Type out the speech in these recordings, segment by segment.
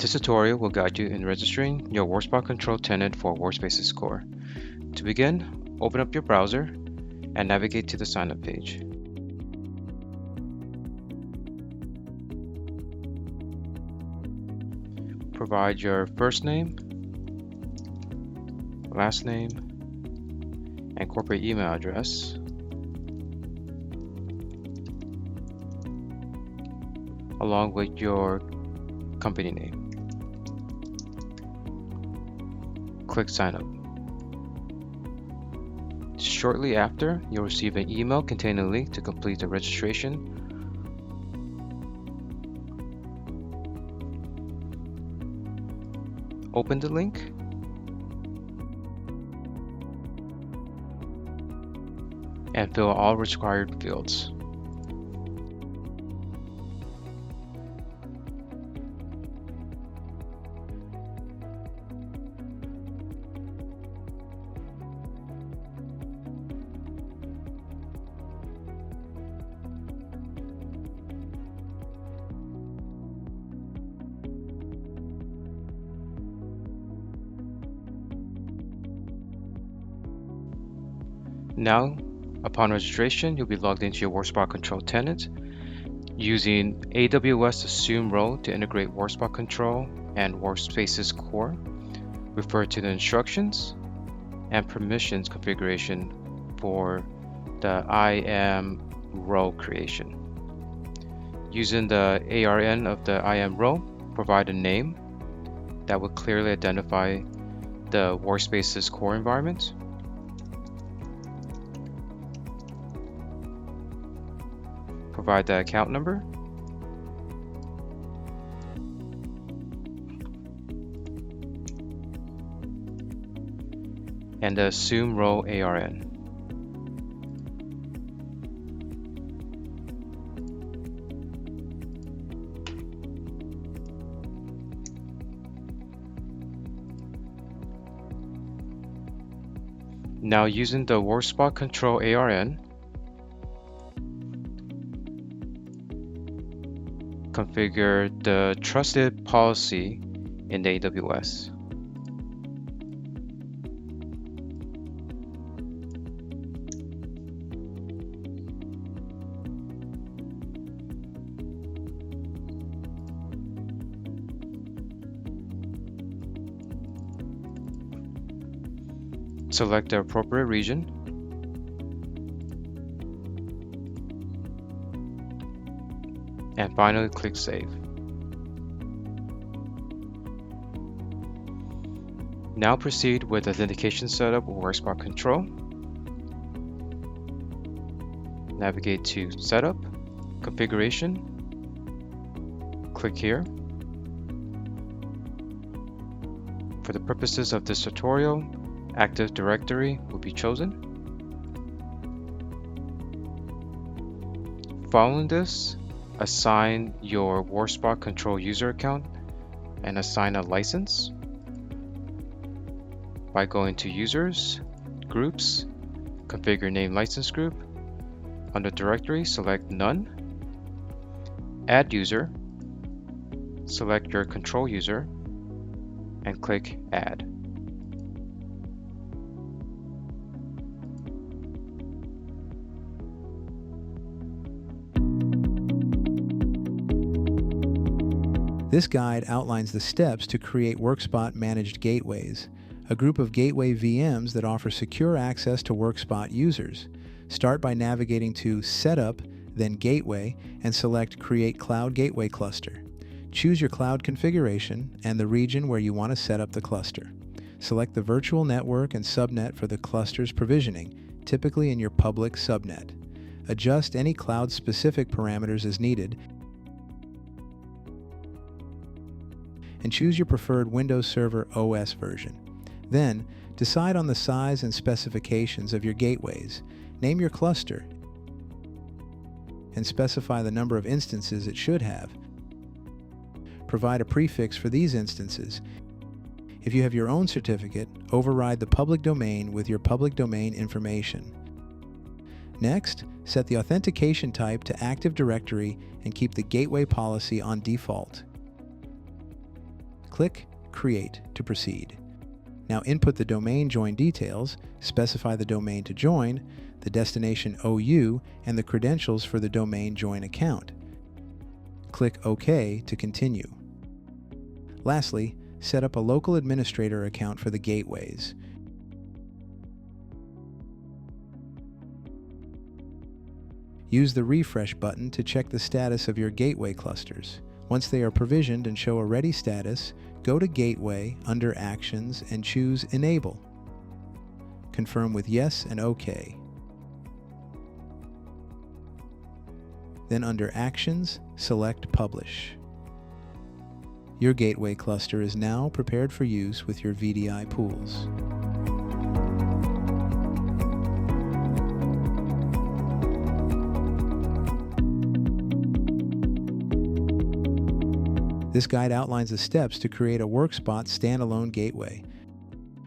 This tutorial will guide you in registering your Workspot Control tenant for WorkSpaces Core. To begin, open up your browser and navigate to the sign-up page. Provide your first name, last name, and corporate email address, along with your company name. Click Sign Up. Shortly after, you'll receive an email containing a link to complete the registration. Open the link and fill all required fields. Now, upon registration, you'll be logged into your Workspot Control tenant using AWS AssumeRole to integrate Workspot Control and WorkSpaces Core. Refer to the instructions and permissions configuration for the IAM role creation. Using the ARN of the IAM role, provide a name that will clearly identify the WorkSpaces Core environment. Provide the account number, and the AssumeRole ARN. Now, using the Workspot Control ARN, configure the trusted policy in the AWS. Select the appropriate region. And finally, click Save. Now proceed with authentication setup with Workspot Control. Navigate to Setup, Configuration. Click here. For the purposes of this tutorial, Active Directory will be chosen. Following this, assign your Workspot Control user account and assign a license by going to Users, Groups, Configure Name License Group. Under Directory, select None. Add User, select your control user, and click Add. This guide outlines the steps to create Workspot Managed Gateways, a group of gateway VMs that offer secure access to Workspot users. Start by navigating to Setup, then Gateway, and select Create Cloud Gateway Cluster. Choose your cloud configuration and the region where you want to set up the cluster. Select the virtual network and subnet for the cluster's provisioning, typically in your public subnet. Adjust any cloud-specific parameters as needed, and choose your preferred Windows Server OS version. Then, decide on the size and specifications of your gateways. Name your cluster and specify the number of instances it should have. Provide a prefix for these instances. If you have your own certificate, override the public domain with your public domain information. Next, set the authentication type to Active Directory and keep the gateway policy on default. Click Create to proceed. Now input the domain join details, specify the domain to join, the destination OU, and the credentials for the domain join account. Click OK to continue. Lastly, set up a local administrator account for the gateways. Use the refresh button to check the status of your gateway clusters. Once they are provisioned and show a ready status, go to Gateway under Actions and choose Enable. Confirm with Yes and OK. Then under Actions, select Publish. Your gateway cluster is now prepared for use with your VDI pools. This guide outlines the steps to create a Workspot standalone gateway.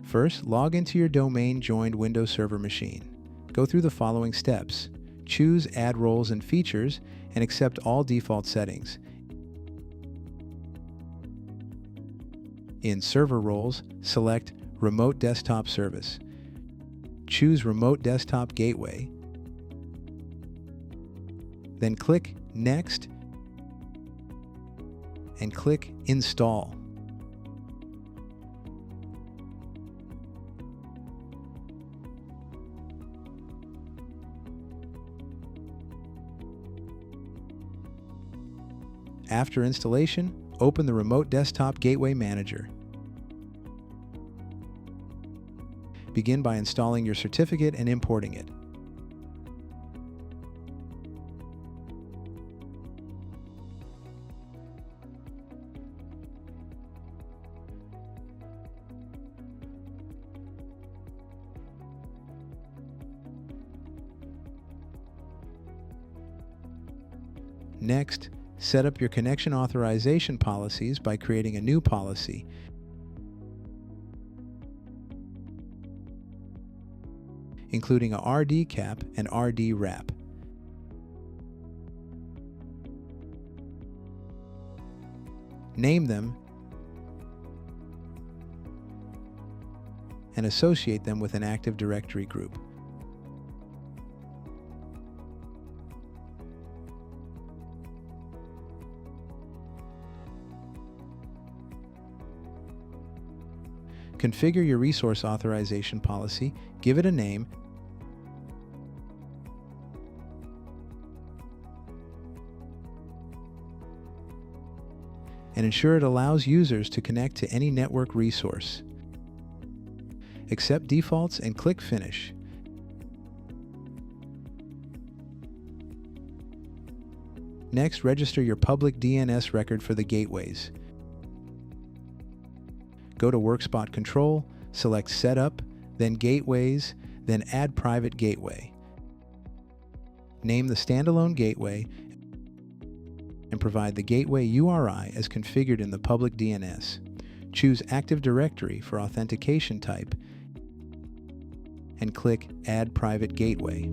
First, log into your domain-joined Windows Server machine. Go through the following steps. Choose Add Roles and Features and accept all default settings. In Server Roles, select Remote Desktop Service. Choose Remote Desktop Gateway. Then click Next and click Install. After installation, open the Remote Desktop Gateway Manager. Begin by installing your certificate and importing it. Next, set up your connection authorization policies by creating a new policy. Including a RD cap and RD wrap. Name them and associate them with an Active Directory group. Configure your resource authorization policy, give it a name, and ensure it allows users to connect to any network resource. Accept defaults and click Finish. Next, register your public DNS record for the gateways. Go to Workspot Control, select Setup, then Gateways, then Add Private Gateway. Name the standalone gateway and provide the gateway URI as configured in the public DNS. Choose Active Directory for authentication type and click Add Private Gateway.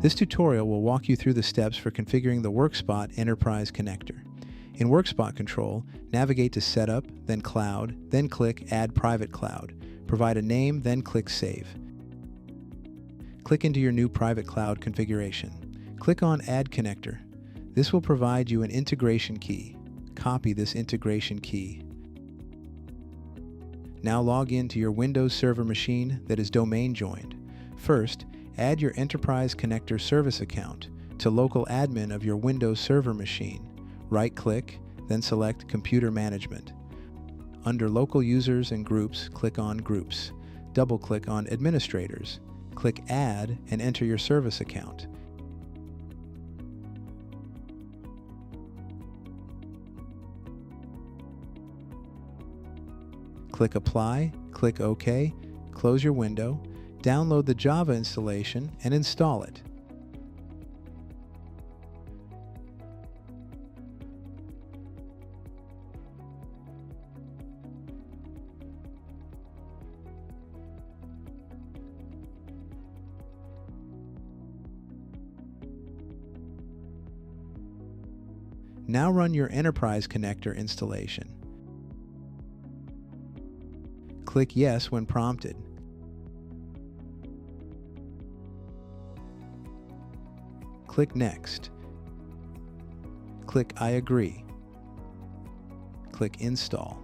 This tutorial will walk you through the steps for configuring the Workspot Enterprise Connector. In Workspot Control, navigate to Setup, then Cloud, then click Add Private Cloud. Provide a name, then click Save. Click into your new private cloud configuration. Click on Add Connector. This will provide you an integration key. Copy this integration key. Now log in to your Windows Server machine that is domain joined. First, add your Enterprise Connector Service account to local admin of your Windows Server machine. Right-click, then select Computer Management. Under Local Users and Groups, click on Groups. Double-click on Administrators. Click Add and enter your service account. Click Apply, click OK, close your window, download the Java installation and install it. Now run your Enterprise Connector installation. Click Yes when prompted. Click Next. Click I agree. Click Install.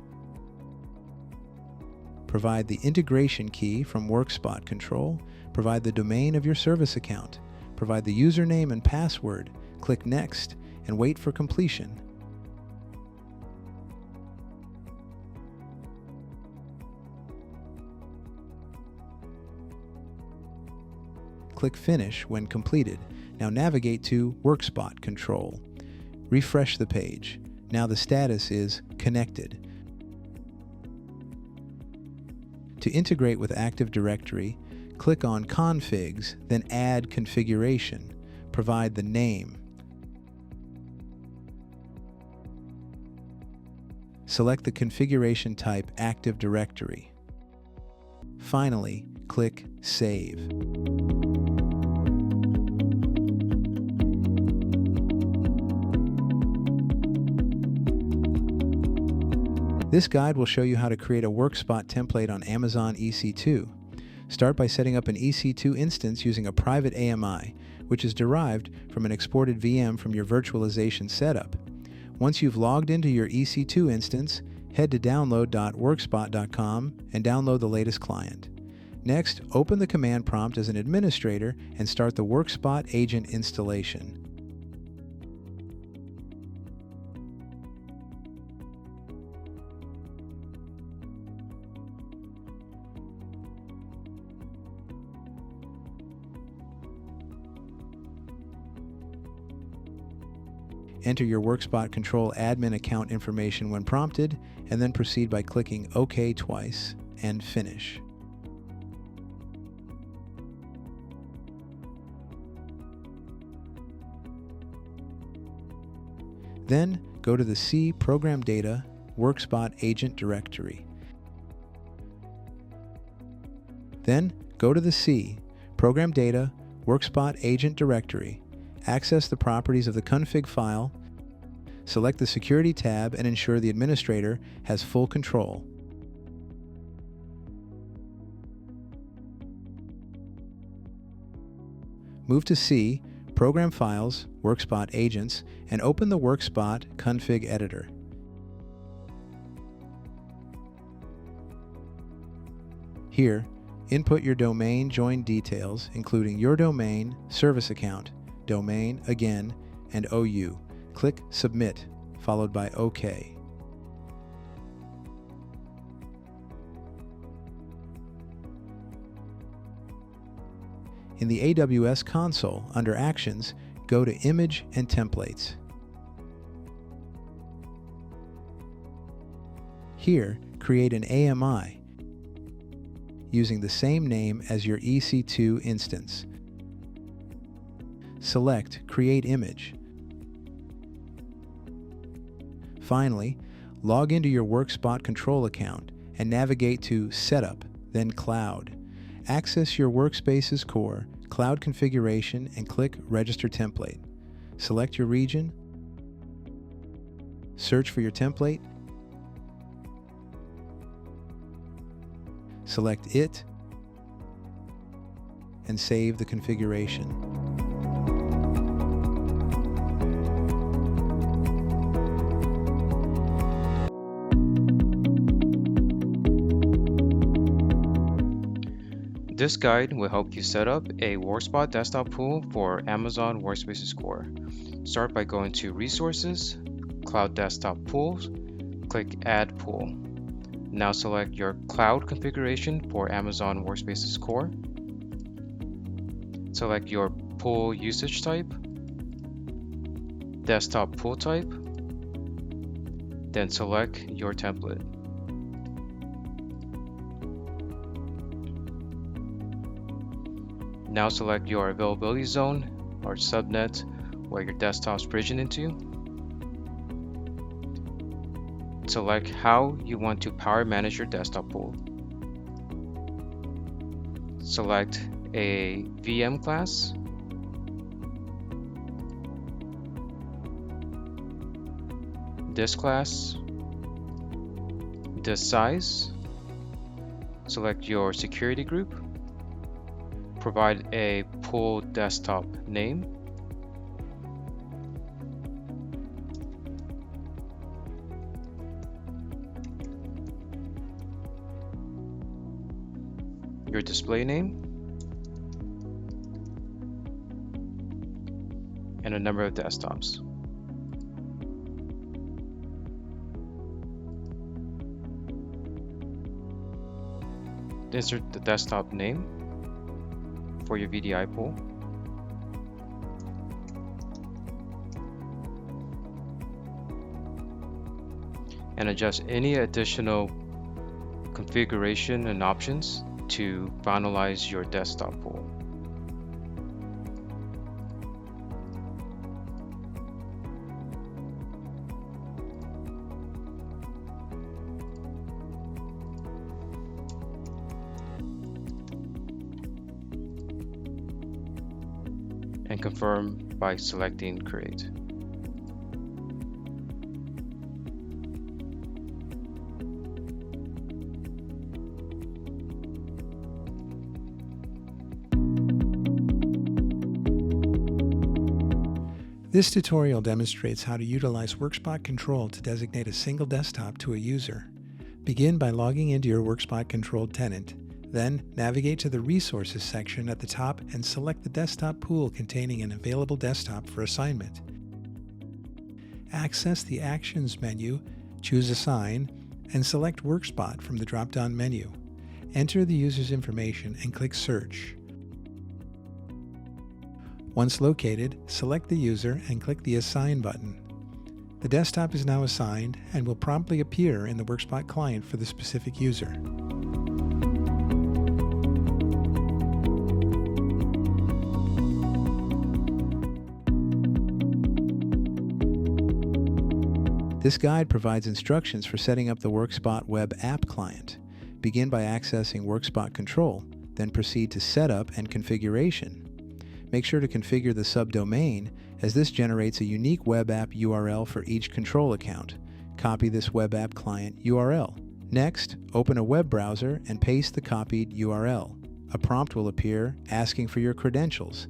Provide the integration key from Workspot Control. Provide the domain of your service account. Provide the username and password. Click Next and wait for completion. Click Finish when completed. Now navigate to Workspot Control. Refresh the page. Now the status is Connected. To integrate with Active Directory, click on Configs, then Add Configuration. Provide the name. Select the configuration type Active Directory. Finally, click Save. This guide will show you how to create a Workspot template on Amazon EC2. Start by setting up an EC2 instance using a private AMI, which is derived from an exported VM from your virtualization setup. Once you've logged into your EC2 instance, head to download.workspot.com and download the latest client. Next, open the command prompt as an administrator and start the Workspot Agent installation. Enter your Workspot Control admin account information when prompted, and then proceed by clicking OK twice and Finish. Then go to the C Program Data Workspot Agent directory. Then go to the C Program Data Workspot Agent directory. Access the properties of the config file, select the Security tab, and ensure the administrator has full control. Move to C, Program Files, Workspot Agents, and open the Workspot Config Editor. Here, input your domain join details, including your domain, service account, domain again, and OU. Click Submit, followed by OK. In the AWS console, under Actions, go to Image and Templates. Here, create an AMI using the same name as your EC2 instance. Select Create Image. Finally, log into your Workspot Control account and navigate to Setup, then Cloud. Access your WorkSpaces Core, Cloud Configuration, and click Register Template. Select your region, search for your template, select it, and save the configuration. This guide will help you set up a Workspot desktop pool for Amazon WorkSpaces Core. Start by going to Resources, Cloud Desktop Pools, click Add Pool. Now select your cloud configuration for Amazon WorkSpaces Core. Select your pool usage type, desktop pool type, then select your template. Now select your availability zone or subnet where your desktop's provisioned into. Select how you want to power manage your desktop pool. Select a VM class. disk class, disk size, select your security group, provide a pool desktop name, your display name, and a number of desktops. Insert the desktop name for your VDI pool. And adjust any additional configuration and options to finalize your desktop pool. And confirm by selecting Create. This tutorial demonstrates how to utilize Workspot Control to designate a single desktop to a user. Begin by logging into your Workspot Control tenant. Then, navigate to the Resources section at the top and select the desktop pool containing an available desktop for assignment. Access the Actions menu, choose Assign, and select Workspot from the drop-down menu. Enter the user's information and click Search. Once located, select the user and click the Assign button. The desktop is now assigned and will promptly appear in the Workspot client for the specific user. This guide provides instructions for setting up the Workspot web app client. Begin by accessing Workspot Control, then proceed to Setup and Configuration. Make sure to configure the subdomain, as this generates a unique web app URL for each control account. Copy this web app client URL. Next, open a web browser and paste the copied URL. A prompt will appear asking for your credentials.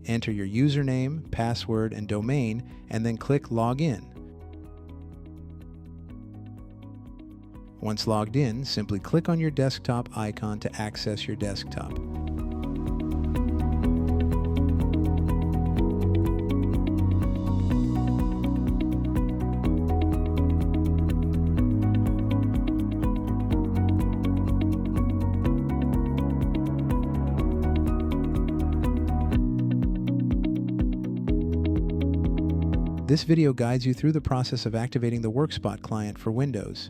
Enter your username, password, and domain, and then click Login. Once logged in, simply click on your desktop icon to access your desktop. This video guides you through the process of activating the Workspot client for Windows.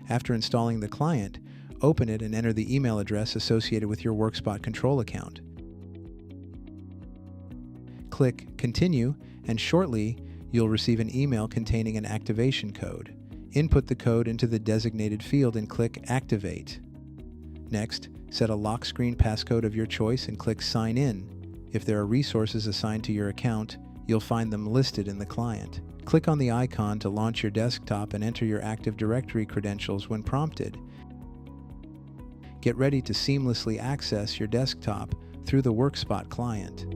After installing the client, open it and enter the email address associated with your Workspot Control account. Click Continue, and shortly you'll receive an email containing an activation code. Input the code into the designated field and click Activate. Next, set a lock screen passcode of your choice and click Sign In. If there are resources assigned to your account, you'll find them listed in the client. Click on the icon to launch your desktop and enter your Active Directory credentials when prompted. Get ready to seamlessly access your desktop through the Workspot client.